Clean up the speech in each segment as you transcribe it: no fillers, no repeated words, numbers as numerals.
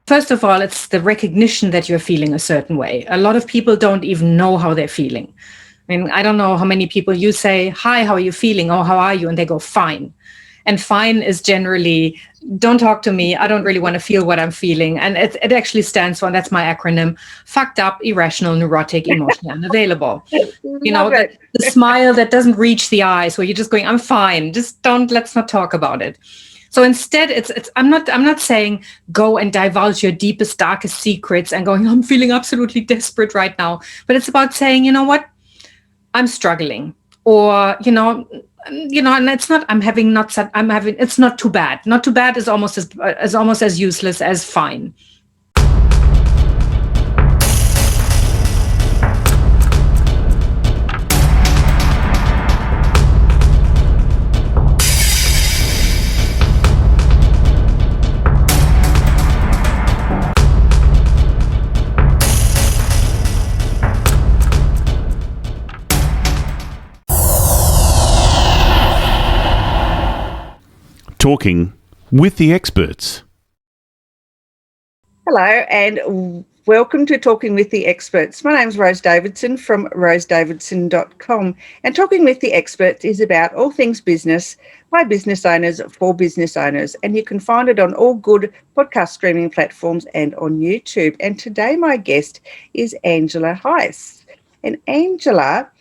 First of all, it's the recognition that you're feeling a certain way. A lot of people don't even know how they're feeling. I mean, I don't know how many people you say, hi, how are you feeling? Oh, how are you? And they go, fine. And fine is generally, don't talk to me. I don't really want to feel what I'm feeling. And it actually stands for, that's my acronym, fucked up, irrational, neurotic, emotionally unavailable. Love it. The smile that doesn't reach the eyes, where you're just going, I'm fine. Just let's not talk about it. So instead, I'm not saying go and divulge your deepest, darkest secrets and going, I'm feeling absolutely desperate right now. But it's about saying, you know what? I'm struggling, or and it's not. I'm having. It's not too bad. Not too bad is almost as useless as fine. Talking with the experts. Hello and welcome to Talking with the Experts. My name's Rose Davidson from rosedavidson.com, and Talking with the Experts is about all things business by business owners for business owners, and you can find it on all good podcast streaming platforms and on YouTube. And today my guest is Angela Heise, and Angela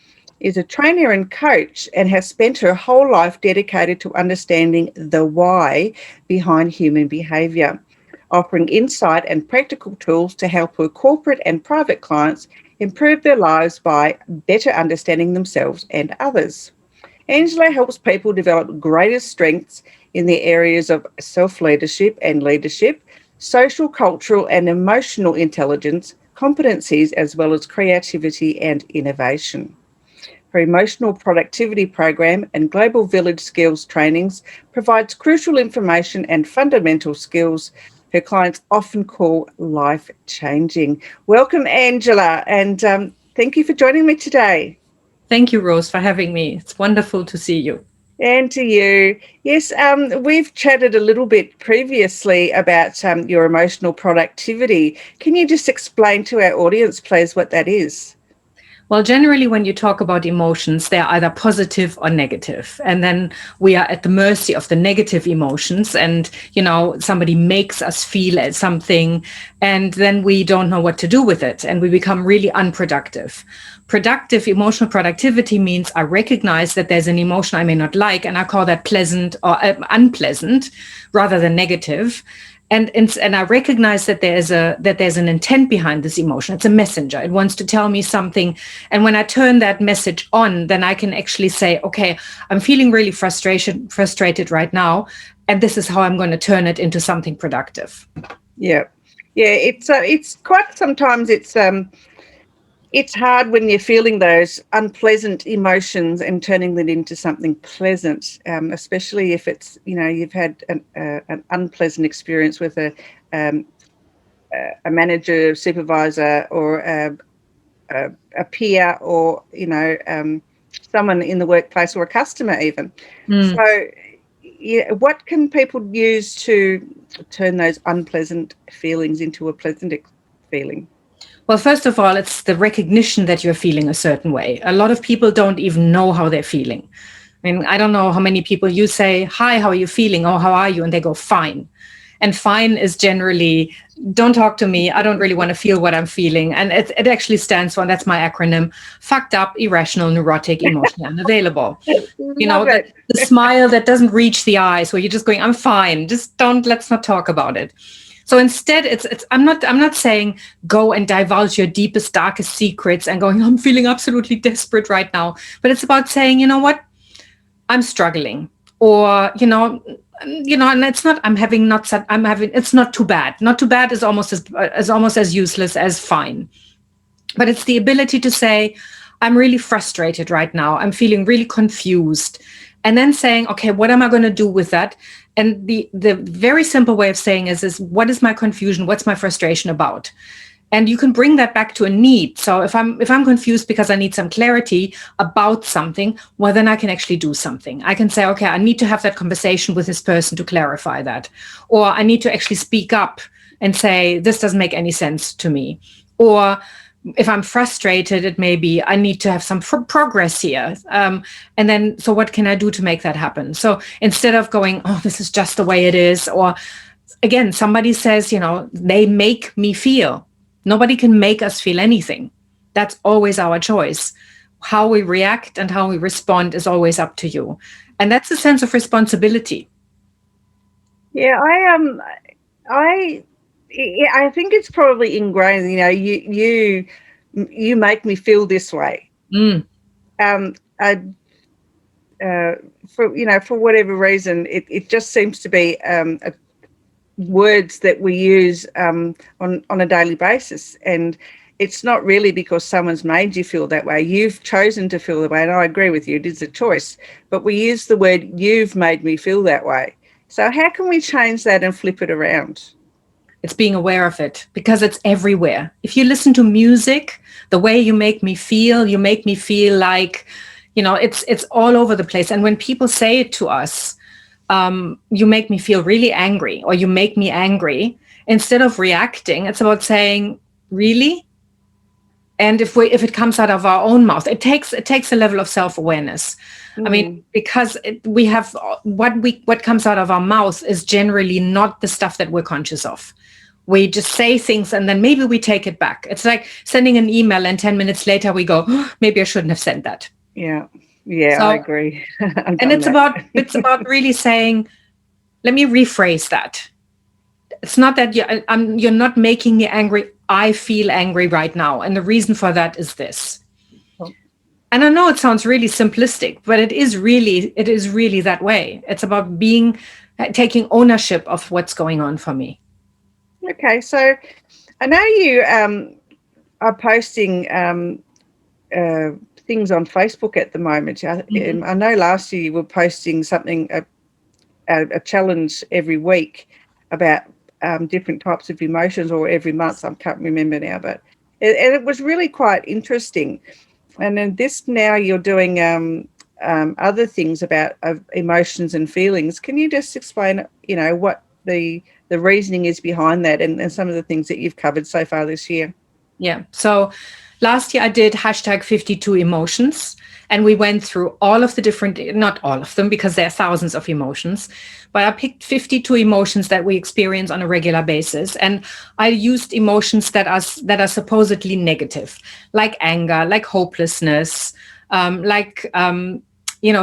is a trainer and coach and has spent her whole life dedicated to understanding the why behind human behaviour, offering insight and practical tools to help her corporate and private clients improve their lives by better understanding themselves and others. Angela helps people develop greater strengths in the areas of self-leadership and leadership, social, cultural and emotional intelligence, competencies, as well as creativity and innovation. Her emotional productivity program and global village skills trainings provides crucial information and fundamental skills her clients often call life-changing. Welcome, Angela, and thank you for joining me today. Thank you, Rose, for having me. It's wonderful to see you. And to you. Yes, we've chatted a little bit previously about your emotional productivity. Can you just explain to our audience, please, what that is? Well, generally, when you talk about emotions, they're either positive or negative. And then we are at the mercy of the negative emotions. And, somebody makes us feel something, and then we don't know what to do with it. And we become really unproductive. Productive emotional productivity means I recognize that there's an emotion I may not like, and I call that pleasant or unpleasant rather than negative. And I recognize that there's an intent behind this emotion. It's a messenger. It wants to tell me something. And when I turn that message on, then I can actually say, okay, I'm feeling really frustrated right now, and this is how I'm going to turn it into something productive. Yeah. It's quite sometimes it's hard when you're feeling those unpleasant emotions and turning them into something pleasant, especially if it's, you've had an unpleasant experience with a manager, supervisor, or a peer, or, someone in the workplace, or a customer even. So what can people use to turn those unpleasant feelings into a pleasant feeling? Well, first of all, it's the recognition that you're feeling a certain way. A lot of people don't even know how they're feeling. I mean, I don't know how many people you say, hi, how are you feeling? Oh, how are you? And they go, fine. And fine is generally, don't talk to me. I don't really want to feel what I'm feeling. And it actually stands for, that's my acronym, fucked up, irrational, neurotic, emotionally unavailable. The smile that doesn't reach the eyes, where you're just going, I'm fine. Just let's not talk about it. So instead, I'm not saying go and divulge your deepest, darkest secrets and going, I'm feeling absolutely desperate right now. But it's about saying, you know what? I'm struggling, or, and it's not, it's not too bad. Not too bad is almost as useless as fine. But it's the ability to say, I'm really frustrated right now. I'm feeling really confused. And then saying, okay, what am I going to do with that? And the very simple way of saying is what is my confusion? What's my frustration about? And you can bring that back to a need. So if I'm confused because I need some clarity about something, well, then I can actually do something. I can say, okay, I need to have that conversation with this person to clarify that. Or I need to actually speak up and say, this doesn't make any sense to me. Or if I'm frustrated, it may be I need to have some progress here. And then, so what can I do to make that happen? So instead of going, oh, this is just the way it is, or again, somebody says, they make me feel. Nobody can make us feel anything. That's always our choice. How we react and how we respond is always up to you. And that's a sense of responsibility. Yeah, I think it's probably ingrained. You make me feel this way. For whatever reason, it just seems to be words that we use on a daily basis, and it's not really because someone's made you feel that way. You've chosen to feel that way, and I agree with you. It is a choice, but we use the word "you've made me feel that way." So how can we change that and flip it around? It's being aware of it, because it's everywhere. If you listen to music, the way you make me feel like, it's all over the place. And when people say it to us, you make me feel really angry, or you make me angry, instead of reacting, it's about saying, really? And if it comes out of our own mouth, it takes a level of self-awareness. I mean, because we have what comes out of our mouth is generally not the stuff that we're conscious of. We just say things and then maybe we take it back. It's like sending an email and 10 minutes later we go, oh, maybe I shouldn't have sent that. Yeah, I agree. And it's about really saying, let me rephrase that. It's not that you're not making me angry. I feel angry right now. And the reason for that is this. And I know it sounds really simplistic, but it is really that way. It's about taking ownership of what's going on for me. Okay, so I know you are posting things on Facebook at the moment. I know last year you were posting something, a challenge every week about different types of emotions, or every month. I can't remember now, but it was really quite interesting. And then now you're doing other things about emotions and feelings. Can you just explain, what the reasoning is behind that, and some of the things that you've covered so far this year? Yeah. So last year I did #52 emotions, and we went through all of the different, not all of them because there are thousands of emotions, but I picked 52 emotions that we experience on a regular basis. And I used emotions that are supposedly negative, like anger, like hopelessness,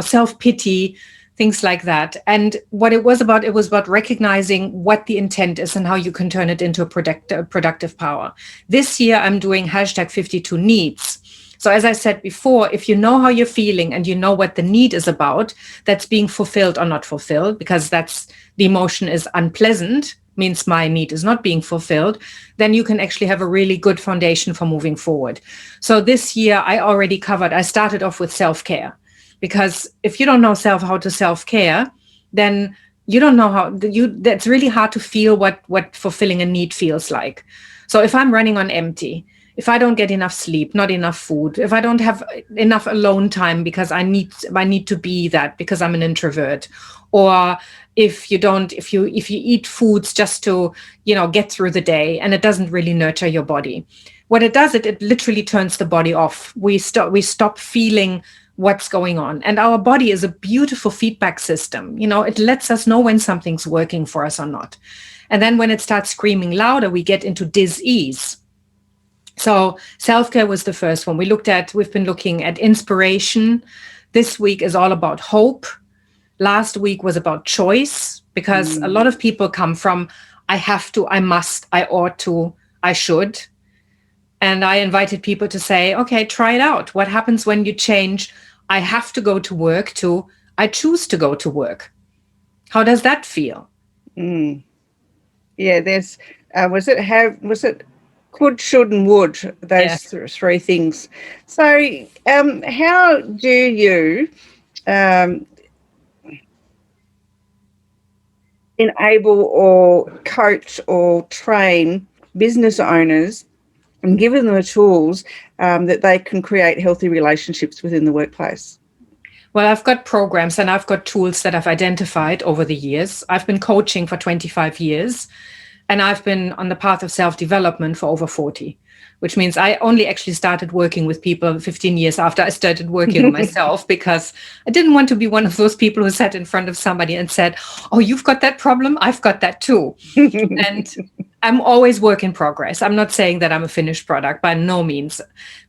self-pity, things like that. And what it was about recognizing what the intent is and how you can turn it into a productive power. This year, I'm doing #52 needs. So as I said before, if you know how you're feeling and you know what the need is about, that's being fulfilled or not fulfilled, because that's the emotion is unpleasant, means my need is not being fulfilled, then you can actually have a really good foundation for moving forward. So this year, I started off with self-care. Because if you don't know how to self-care, then you don't know that's really hard to feel what fulfilling a need feels like. So if I'm running on empty, if I don't get enough sleep, not enough food, if I don't have enough alone time because I need to be that because I'm an introvert, or if you eat foods just to, get through the day and it doesn't really nurture your body, what it does, it literally turns the body off. We stop feeling what's going on. And our body is a beautiful feedback system. It lets us know when something's working for us or not. And then when it starts screaming louder, we get into dis-ease. So self-care was the first one. We've been looking at inspiration. This week is all about hope. Last week was about choice, because a lot of people come from, I have to, I must, I ought to, I should. And I invited people to say, okay, try it out. What happens when you change, I have to go to work, to, I choose to go to work? How does that feel? Yeah, there's, was it could, should, and would, those three things. So how do you enable or coach or train business owners and give them the tools that they can create healthy relationships within the workplace? Well, I've got programs and I've got tools that I've identified over the years. I've been coaching for 25 years. And I've been on the path of self-development for over 40, which means I only actually started working with people 15 years after I started working on myself, because I didn't want to be one of those people who sat in front of somebody and said, oh, you've got that problem, I've got that too. And I'm always work in progress. I'm not saying that I'm a finished product, by no means,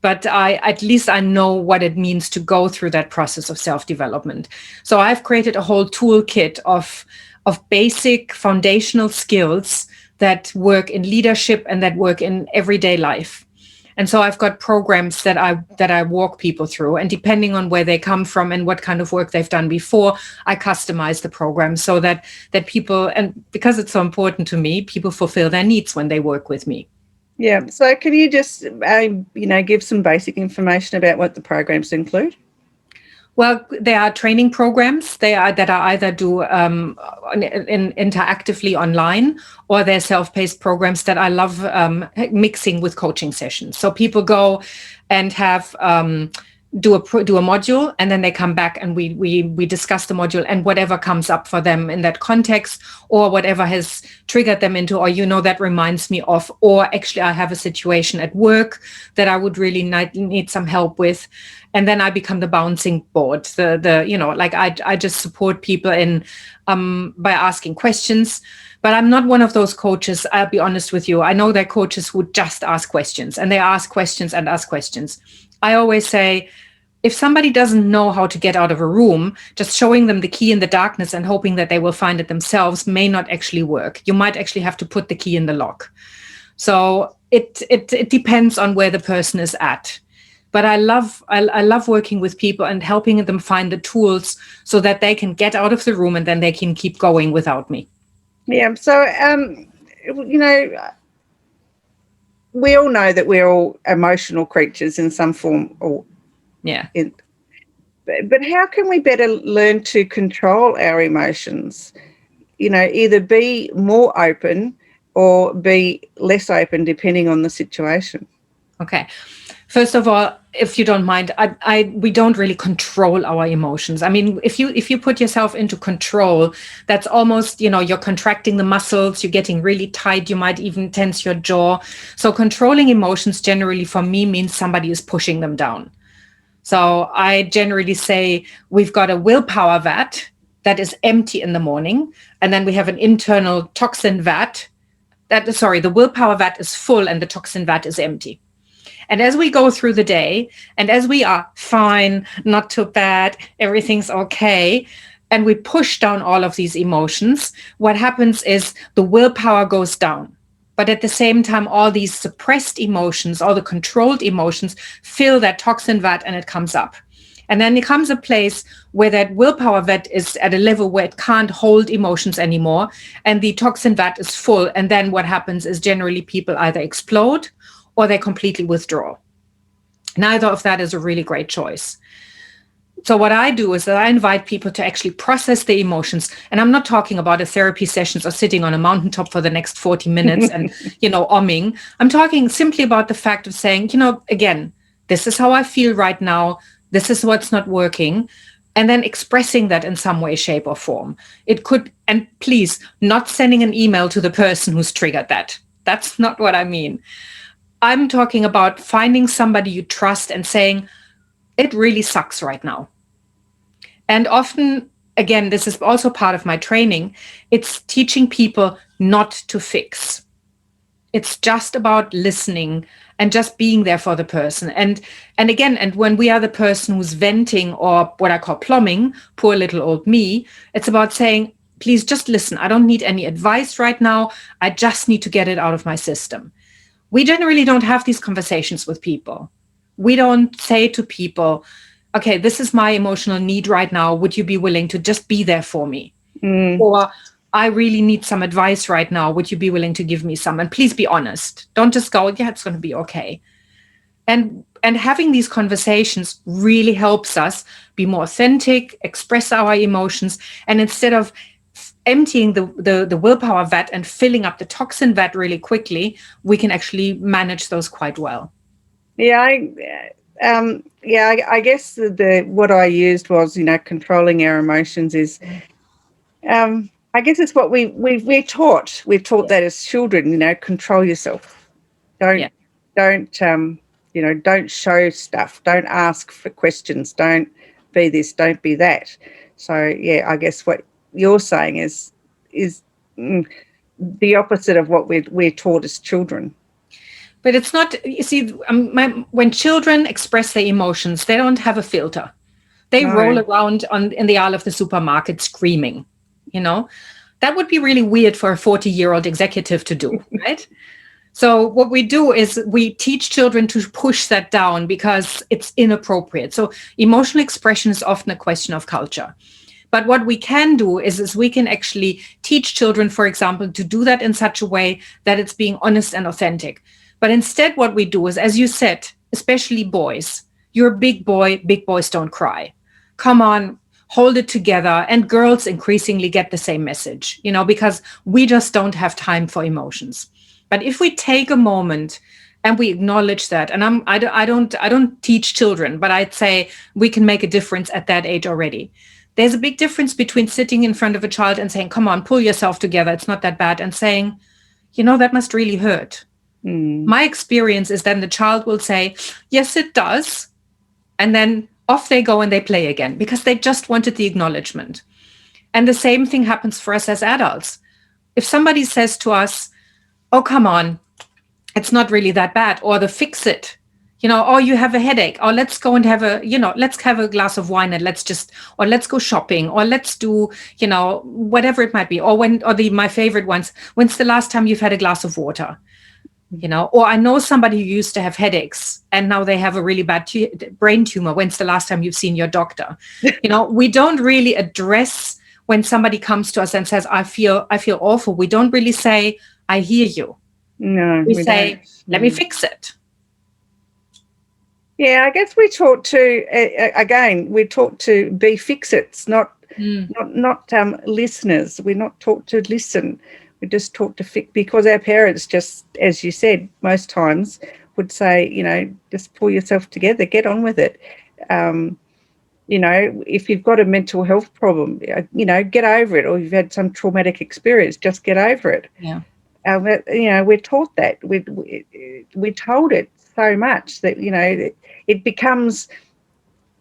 but at least I know what it means to go through that process of self-development. So I've created a whole toolkit of basic foundational skills that work in leadership and that work in everyday life. And so I've got programs that I walk people through, and depending on where they come from and what kind of work they've done before, I customize the program so that people, and because it's so important to me, people fulfill their needs when they work with me. Yeah. So can you just, give some basic information about what the programs include? Well, there are training programs that I either do interactively online, or they're self-paced programs that I love mixing with coaching sessions. So people go and have do a module, and then they come back and we discuss the module and whatever comes up for them in that context, or whatever has triggered them into, or that reminds me of, or actually I have a situation at work that I would really need some help with. And then I become the bouncing board, I just support people in by asking questions. But I'm not one of those coaches, I'll be honest with you. I know there are coaches who just ask questions, and they ask questions and ask questions. I always say, if somebody doesn't know how to get out of a room, just showing them the key in the darkness and hoping that they will find it themselves may not actually work. You might actually have to put the key in the lock. So it depends on where the person is at. But I love working with people and helping them find the tools so that they can get out of the room and then they can keep going without me. Yeah. So, we all know that we're all emotional creatures in some form, or yeah. But how can we better learn to control our emotions? Either be more open or be less open, depending on the situation. Okay. First of all, if you don't mind, we don't really control our emotions. I mean, if you put yourself into control, that's almost, you're contracting the muscles, you're getting really tight, you might even tense your jaw. So controlling emotions generally for me means somebody is pushing them down. So I generally say we've got a willpower vat that is empty in the morning, and then we have an internal toxin vat the willpower vat is full and the toxin vat is empty. And as we go through the day, and as we are fine, not too bad, everything's okay, and we push down all of these emotions, what happens is the willpower goes down. But at the same time, all these suppressed emotions, all the controlled emotions, fill that toxin vat and it comes up. And then it comes a place where that willpower vat is at a level where it can't hold emotions anymore, and the toxin vat is full. And then what happens is generally people either explode or they completely withdraw. Neither of that is a really great choice. So what I do is that I invite people to actually process the emotions. And I'm not talking about a therapy sessions or sitting on a mountaintop for the next 40 minutes and, umming. I'm talking simply about the fact of saying, again, this is how I feel right now. This is what's not working. And then expressing that in some way, shape, or form. It could, and please, not sending an email to the person who's triggered that. That's not what I mean. I'm talking about finding somebody you trust and saying, it really sucks right now. And often, again, this is also part of my training, it's teaching people not to fix. It's just about listening and just being there for the person. And when we are the person who's venting, or what I call plumbing, poor little old me, it's about saying, please just listen. I don't need any advice right now. I just need to get it out of my system. We generally don't have these conversations with people. We don't say to people, okay, this is my emotional need right now. Would you be willing to just be there for me? Or I really need some advice right now. Would you be willing to give me some? And please be honest. Don't just go, yeah, it's going to be okay. And having these conversations really helps us be more authentic, express our emotions. And instead of emptying the willpower vat and filling up the toxin vat really quickly, we can actually manage those quite well. Yeah, I guess what I used was, controlling our emotions is I guess it's what we're taught. We're taught Yeah. that as children, control yourself. Yeah. Don't don't show stuff. Don't ask for questions. Don't be this. Don't be that. So yeah, I guess what you're saying is mm, the opposite of what we're taught as children. But it's not, you see, when children express their emotions, they don't have a filter. They roll No. around in the aisle of the supermarket screaming, you know? That would be really weird for a 40-year-old executive to do, right? So what we do is we teach children to push that down because it's inappropriate. So emotional expression is often a question of culture. But what we can do is we can actually teach children, for example, to do that in such a way that it's being honest and authentic. But instead, what we do is, as you said, especially boys, you're a big boy, big boys don't cry. Come on, hold it together. And girls increasingly get the same message, because we just don't have time for emotions. But if we take a moment and we acknowledge that, and I don't teach children, but I'd say we can make a difference at that age already. There's a big difference between sitting in front of a child and saying, come on, pull yourself together, it's not that bad, and saying, that must really hurt. My experience is then the child will say, yes, it does. And then off they go and they play again because they just wanted the acknowledgement. And the same thing happens for us as adults. If somebody says to us, oh, come on, it's not really that bad, or the fix it, oh, you have a headache, or let's go and let's have a glass of wine and let's go shopping, or let's do, whatever it might be. Or my favorite ones, when's the last time you've had a glass of water? Or I know somebody who used to have headaches and now they have a really bad brain tumor. When's the last time you've seen your doctor? We don't really address when somebody comes to us and says, I feel awful. We don't really say, I hear you. No, we say, don't. Let me fix it. Yeah, I guess we're taught to, we're taught to be fix-its, not listeners. We're not taught to listen. We're just taught to fix, because our parents just, as you said, most times would say, just pull yourself together, get on with it. If you've got a mental health problem, get over it, or you've had some traumatic experience, just get over it. Yeah. We're taught that. We're told it so much that, it becomes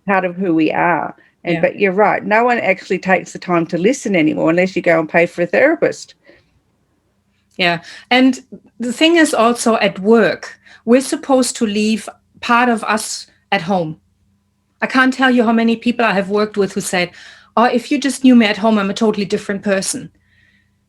part of who we are. But you're right. No one actually takes the time to listen anymore unless you go and pay for a therapist. Yeah. And the thing is also at work, we're supposed to leave part of us at home. I can't tell you how many people I have worked with who said, oh, if you just knew me at home, I'm a totally different person.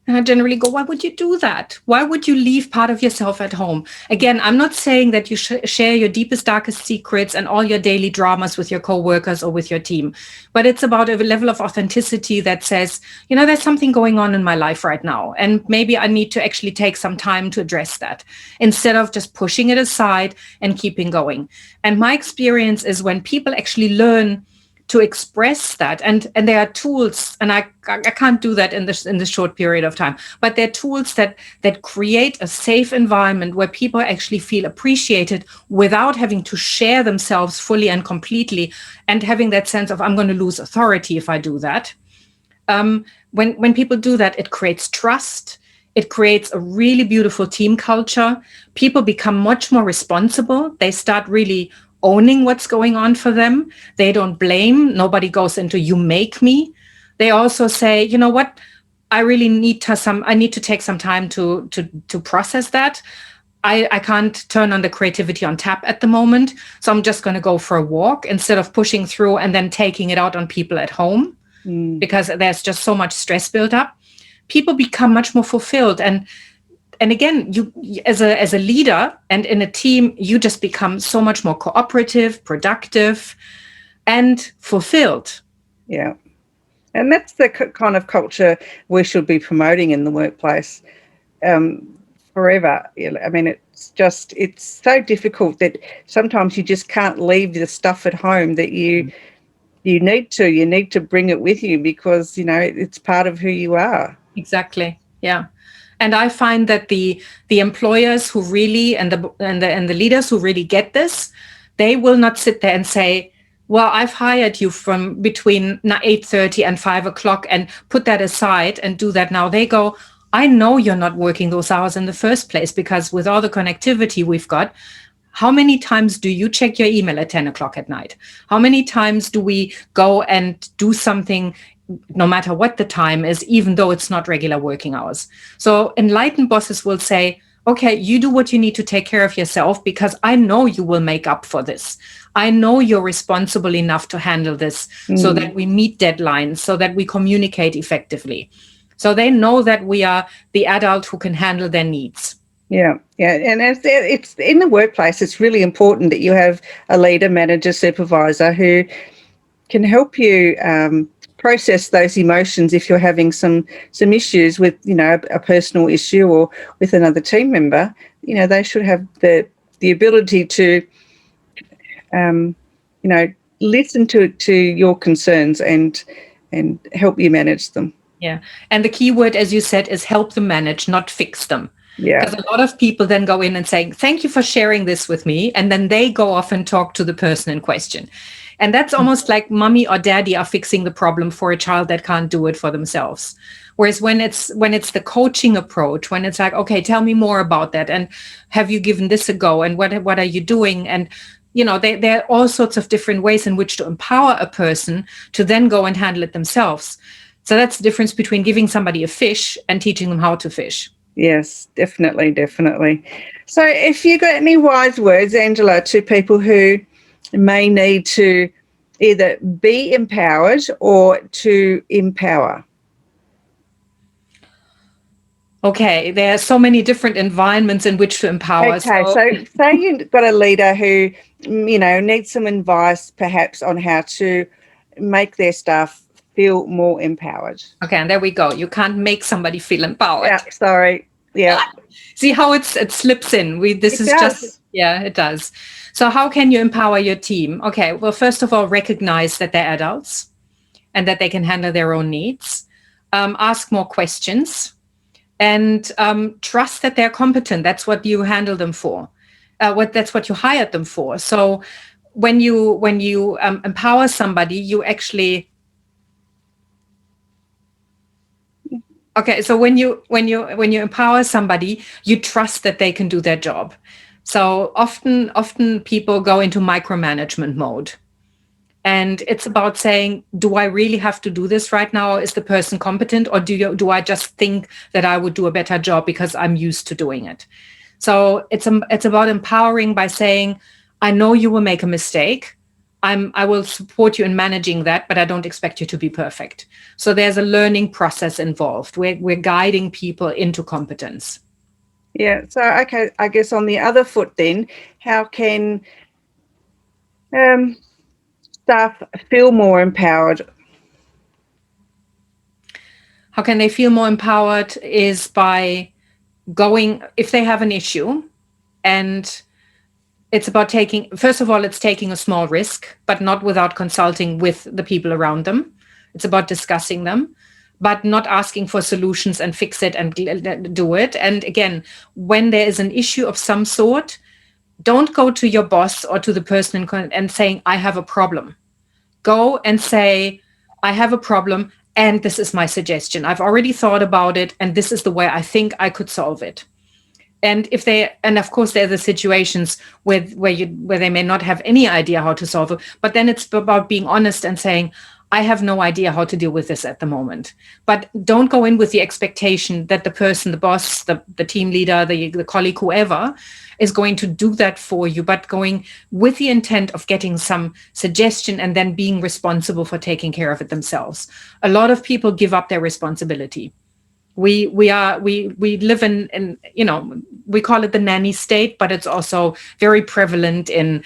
And I generally go, why would you do that? Why would you leave part of yourself at home? Again, I'm not saying that you share your deepest, darkest secrets and all your daily dramas with your coworkers or with your team, but it's about a level of authenticity that says, there's something going on in my life right now, and maybe I need to actually take some time to address that instead of just pushing it aside and keeping going. And my experience is when people actually learn to express that, and there are tools, and I can't do that in this short period of time, but there are tools that create a safe environment where people actually feel appreciated without having to share themselves fully and completely, and having that sense of, I'm going to lose authority if I do that. When people do that, it creates trust. It creates a really beautiful team culture. People become much more responsible. They start really owning what's going on for them. They don't blame. Nobody goes into, you make me. They also say, you know what, I really need to take some time to process that. I can't turn on the creativity on tap at the moment. So I'm just going to go for a walk instead of pushing through and then taking it out on people at home because there's just so much stress built up. People become much more fulfilled. And again, you as a leader and in a team, you just become so much more cooperative, productive, and fulfilled. Yeah. And that's the kind of culture we should be promoting in the workplace forever. I mean, it's so difficult that sometimes you just can't leave the stuff at home that you need to bring it with you because, it's part of who you are. Exactly. Yeah. And I find that the employers who really and the leaders who really get this, they will not sit there and say, well, I've hired you from between 8:30 and 5 o'clock and put that aside and do that now. They go, I know you're not working those hours in the first place, because with all the connectivity we've got, how many times do you check your email at 10 o'clock at night? How many times do we go and do something, no matter what the time is, even though it's not regular working hours? So enlightened bosses will say, okay, you do what you need to take care of yourself, because I know you will make up for this. I know you're responsible enough to handle this, so that we meet deadlines, so that we communicate effectively. So they know that we are the adult who can handle their needs. Yeah, yeah. And it's in the workplace, it's really important that you have a leader, manager, supervisor who can help you process those emotions if you're having some issues with, a personal issue or with another team member. They should have the ability to, listen to your concerns and help you manage them. Yeah. And the key word, as you said, is help them manage, not fix them. Yeah. Because a lot of people then go in and say, thank you for sharing this with me. And then they go off and talk to the person in question. And that's almost like mommy or daddy are fixing the problem for a child that can't do it for themselves. Whereas when it's the coaching approach, when it's like, okay, tell me more about that. And have you given this a go? And what are you doing? And, there are all sorts of different ways in which to empower a person to then go and handle it themselves. So that's the difference between giving somebody a fish and teaching them how to fish. Yes, definitely, definitely. So if you got any wise words, Angela, to people who may need to either be empowered or to empower? Okay, there are so many different environments in which to empower. Okay, so say you've got a leader who, needs some advice perhaps on how to make their staff feel more empowered. Okay, and there we go. You can't make somebody feel empowered. Yeah, sorry. Yeah. See how it slips in. It does. It does. So how can you empower your team? Okay, well, first of all, recognize that they're adults and that they can handle their own needs. Ask more questions and trust that they're competent. That's what you handle them for. That's what you hired them for. So when you empower somebody, you actually. Okay, so when you empower somebody, you trust that they can do their job. So often people go into micromanagement mode. And it's about saying, do I really have to do this right now? Is the person competent, or do I just think that I would do a better job because I'm used to doing it? So it's about empowering by saying, I know you will make a mistake. I will support you in managing that, but I don't expect you to be perfect. So there's a learning process involved. We're guiding people into competence. Yeah. So, okay, I guess on the other foot then, how can staff feel more empowered? How can they feel more empowered is by going, if they have an issue, and it's about taking a small risk, but not without consulting with the people around them. It's about discussing them, but not asking for solutions and fix it and do it. And again, when there is an issue of some sort, don't go to your boss or to the person and saying, I have a problem. Go and say, I have a problem and this is my suggestion. I've already thought about it and this is the way I think I could solve it. And of course, there are the situations where they may not have any idea how to solve it, but then it's about being honest and saying, I have no idea how to deal with this at the moment. But don't go in with the expectation that the person, the boss, the team leader, the colleague, whoever, is going to do that for you, but going with the intent of getting some suggestion and then being responsible for taking care of it themselves. A lot of people give up their responsibility. We live in we call it the nanny state, but it's also very prevalent in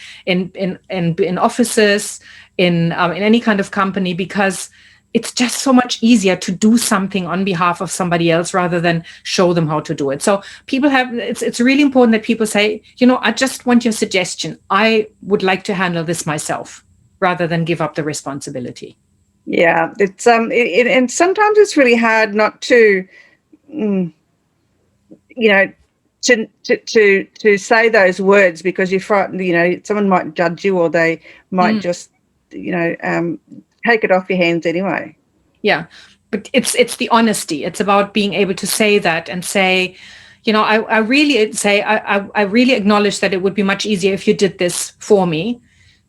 offices, in any kind of company, because it's just so much easier to do something on behalf of somebody else rather than show them how to do it. So it's really important that people say, I just want your suggestion. I would like to handle this myself, rather than give up the responsibility. Yeah, it's and sometimes it's really hard not to, to say those words, because you're frightened. Someone might judge you, or they might just take it off your hands anyway. Yeah, but it's the honesty. It's about being able to say that and say, I really acknowledge that it would be much easier if you did this for me,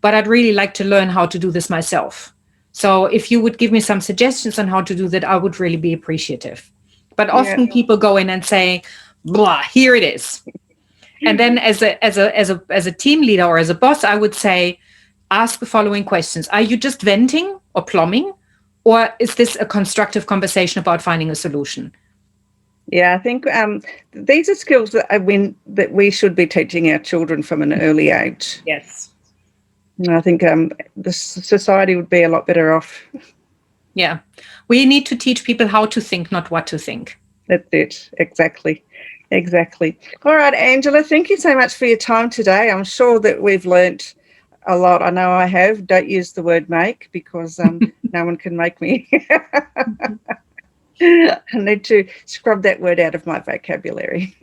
but I'd really like to learn how to do this myself. So if you would give me some suggestions on how to do that, I would really be appreciative. But often people go in and say, blah, here it is. And then as a team leader or as a boss, I would say, ask the following questions. Are you just venting or plumbing? Or is this a constructive conversation about finding a solution? Yeah, I think these are skills that we should be teaching our children from an early age. Yes. And I think the society would be a lot better off. Yeah. We need to teach people how to think, not what to think. That's it. Exactly. All right, Angela, thank you so much for your time today. I'm sure that we've learnt a lot. I know I have. Don't use the word make because no one can make me. I need to scrub that word out of my vocabulary.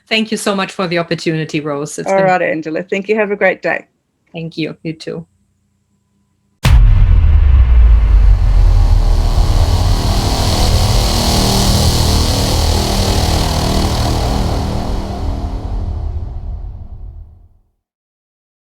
Thank you so much for the opportunity, Rose. All right, Angela. Thank you. Have a great day. Thank you. You too.